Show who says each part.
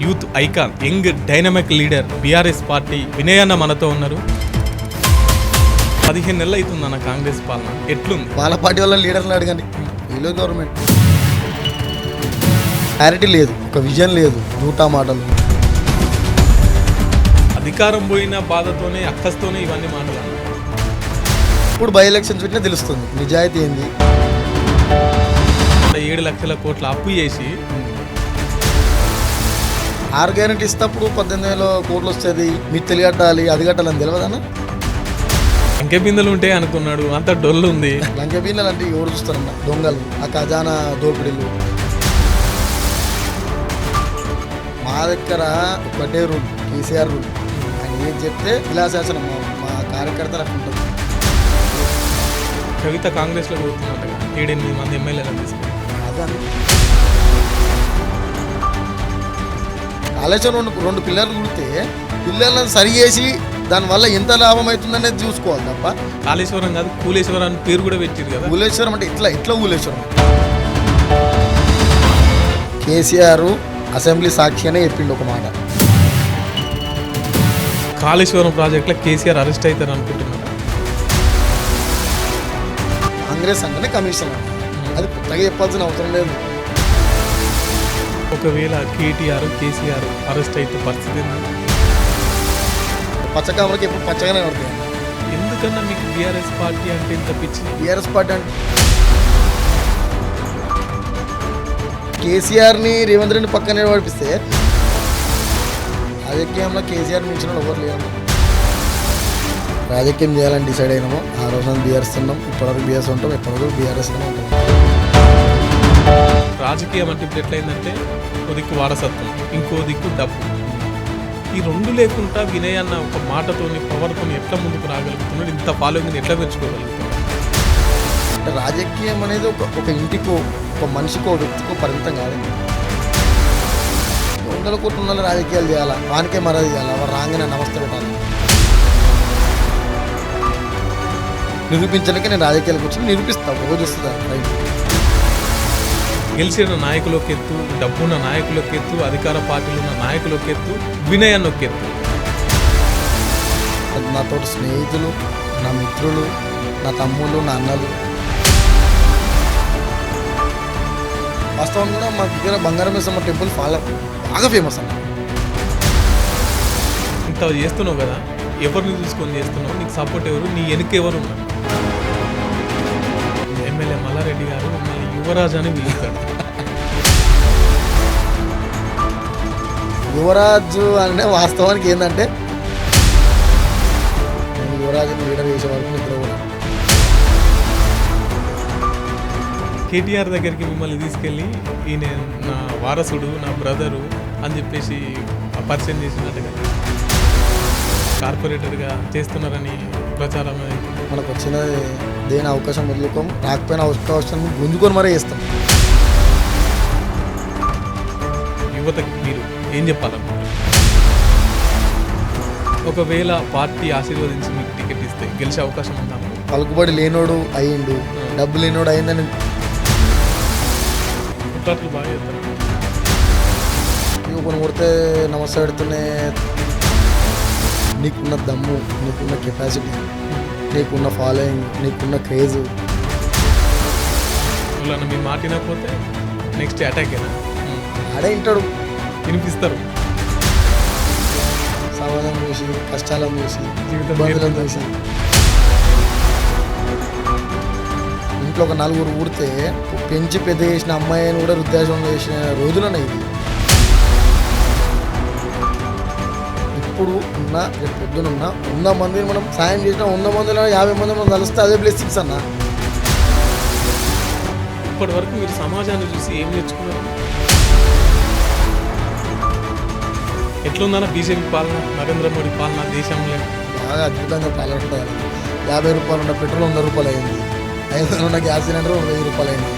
Speaker 1: Youth icon, young dynamic leader BRS party Vinay అన్న మనతో ఉన్నారు. 15 నెలలు అవుతుందన్న కాంగ్రెస్ పాలన, ఎట్లుంది?
Speaker 2: వాళ్ళ పార్టీ వాళ్ళ లీడర్లు అడగండి. వీళ్ళు గవర్నమెంట్ క్లారిటీ లేదు, ఒక విజన్ లేదు, నూటా మాటలు.
Speaker 1: అధికారం పోయిన బాధతోనే, అక్కస్తోనే ఇవన్నీ మాటలు.
Speaker 2: ఇప్పుడు బై ఎలక్షన్స్ పెట్టినా తెలుస్తుంది నిజాయితీ ఏంది.
Speaker 1: 7 లక్షల కోట్ల అప్పు చేసి
Speaker 2: 6 గ్యారెంటీ ఇస్తప్పుడు 18,000 కోట్లు వస్తుంది, మీరు తెలియట్టాలి అది కట్టాలని తెలియదన్నా.
Speaker 1: లంకె బిందెలు ఉంటాయి అనుకున్నాడు, అంత డొల్లు ఉంది.
Speaker 2: లంకె బిందెలు అంటే ఎవరు చూస్తారన్న? దొంగలు, ఆ ఖజానా దోపిడీలు. మా దగ్గర ఒకటే రూల్, కేసీఆర్ రూల్. ఆయన ఏం చెప్తే ఇలా శాసనం. మా కార్యకర్తలు అట్లా ఉంటుంది.
Speaker 1: కవిత కాంగ్రెస్లో పోతున్నట్టుగా 7-8 మంది ఎమ్మెల్యేలను తీసుకుని
Speaker 2: అదని ఆలోచన. రెండు పిల్లలు కుడితే పిల్లలను సరి చేసి దానివల్ల ఎంత లాభం అవుతుందనేది చూసుకోవాలి తప్ప.
Speaker 1: కాళేశ్వరం కాదు, కూలేశ్వరం అని పేరు కూడా పెట్టింది కదా.
Speaker 2: కూలేశ్వరం అంటే ఇట్లా కూలేశ్వరం. కేసీఆర్ అసెంబ్లీ సాక్షిగానే చెప్పిండు ఒక మాట,
Speaker 1: కాళేశ్వరం ప్రాజెక్టులో కేసీఆర్ అరెస్ట్ అవుతారు అనుకుంటున్నారు.
Speaker 2: కాంగ్రెస్ అంటేనే కమిషన్, అది కొత్తగా చెప్పాల్సిన అవసరం లేదు.
Speaker 1: ఒకవేళ కేటీఆర్, కేసీఆర్ అరెస్ట్ అయితే పరిస్థితి ఏంది?
Speaker 2: పచ్చకామరకి ఎప్పుడు పచ్చగానే పడుతుంది.
Speaker 1: ఎందుకన్నా మీకు బీఆర్ఎస్ పార్టీ అంటే ఇంత పిచ్చి?
Speaker 2: బీఆర్ఎస్ పార్టీ అంటే కేసీఆర్ని రేవంత్ రెడ్డి పక్కనే నడిపిస్తే రాజకీయంలో కేసీఆర్ మించిన ఎవరు లేరు. రాజకీయం చేయాలని డిసైడ్ అయినామో ఆ రోజున బీఆర్ఎస్ ఉన్నాం, ఇప్పటివరకు బీఆర్ఎస్ ఉంటాం, ఎప్పటివరకు బీఆర్ఎస్లోనే ఉంటాం.
Speaker 1: రాజకీయం అంటే ఇప్పుడు ఎట్లయిందంటే ఓ దిక్కు వారసత్వం, ఇంకో దిక్కు డబ్బు. ఈ రెండు లేకుండా వినయ్ అన్న ఒక మాటతోని, పవర్తోని ఎట్లా ముందుకు రాగలుగుతున్నాడు? ఇంత ఫాలోయింగ్ని ఎట్లా పెంచుకోగలుగుతున్నాడు?
Speaker 2: అంటే రాజకీయం అనేది ఒక ఇంటికో, ఒక మనిషికో, వ్యక్తికో పరిమితం కాదు. 100 కోట్ల ఉన్న రాజకీయాలు చేయాలా, వానికే మరది చేయాలా, వారు రాగానే నమస్తే పెట్టాలి. నిరూపించడానికి నేను రాజకీయాలకు వచ్చి నిరూపిస్తాను, రోజు వస్తుంది.
Speaker 1: గెలిచిన నాయకులకు ఎత్తు, డబ్బున్న నాయకులకు ఎత్తు, అధికార పార్టీలు ఉన్న నాయకులకు ఎత్తు, వినయ్ అన్న ఒక ఎత్తు.
Speaker 2: నాతో స్నేహితులు, నా మిత్రులు, నా తమ్ముళ్ళు, నా అన్నలు. వాస్తవం కూడా మా దగ్గర బంగారమేశ్వర టెంపుల్ బాగా ఫేమస్ అన్న.
Speaker 1: ఇంత చేస్తున్నావు కదా, ఎవరిని చూసుకొని చేస్తున్నావు? నీకు సపోర్ట్ ఎవరు? నీ వెనుక ఎవరు ఉన్నారు? ఎమ్మెల్యే మల్లారెడ్డి గారు మళ్ళీ యువరాజ్ అని పిలుస్తాడు.
Speaker 2: యువరాజు అంటే వాస్తవానికి ఏంటంటే నేను యువరాజుని లీడర్ చేసే వరకు నిద్ర కూడా.
Speaker 1: కేటీఆర్ దగ్గరికి మిమ్మల్ని తీసుకెళ్ళి ఈయన నా వారసుడు, నా బ్రదరు అని చెప్పేసి పరిచయం చేసినట్టుగా కార్పొరేటర్గా చేస్తున్నారని ప్రచారం.
Speaker 2: మనకు వచ్చిన దేని అవకాశం వదులుకోము, రాకపోయిన అవకాశం గుంజుకొని మరీ చేస్తాం.
Speaker 1: యువతకి మీరు ఏం చెప్పాలనుకుంటున్నారు? ఒకవేళ పార్టీ ఆశీర్వదించి మీకు టికెట్ ఇస్తే గెలిచే అవకాశం ఉందా?
Speaker 2: పలుకుబడి లేనోడు అయ్యిండు, డబ్బు లేనోడు అయిందని
Speaker 1: కుట్రాట్లు బాగా చేస్తారు.
Speaker 2: నువ్వు కొన్ని కొడితే నమస్తే పెడుతూనే నీకున్న దమ్ము, నీకున్న కెపాసిటీ, నీకున్న ఫాలోయింగ్, నీకున్న క్రేజ్.
Speaker 1: వాళ్ళని మీరు మాటినకపోతే నెక్స్ట్ అటాక్ అయినా
Speaker 2: ఆడే ఇంటాడు,
Speaker 1: వినిపిస్తారు.
Speaker 2: సమాజం చూసి, కష్టాలను చూసి,
Speaker 1: జీవితం
Speaker 2: ఇబ్బందులను చూసి. ఇంట్లో ఒక 4 ఊడితే పెంచి పెద్ద చేసిన అమ్మాయిని కూడా వృద్ధాశ్రమం చేసిన రోజులనే ఇది. ఇప్పుడు ఉన్న రేపు పొద్దునున్న 100 మందిని మనం సాయం చేసిన 100 మందిలో 50 మంది మనం కలిస్తే అదే బ్లెస్సింగ్స్ అన్న.
Speaker 1: ఇప్పటి వరకు మీరు సమాజాన్ని చూసి ఏం నేర్చుకున్నారు? ఎట్లుందన్న బీజేపీ పాలన, నరేంద్ర మోడీ పాలన దేశంలో?
Speaker 2: బాగా అద్భుతంగా పాలన ఉంటుంది. 50 రూపాయలు ఉన్న పెట్రోల్ 100 రూపాయలు అయింది, 500 ఉన్న గ్యాస్ సిలిండర్ 1000 రూపాయలు అయింది.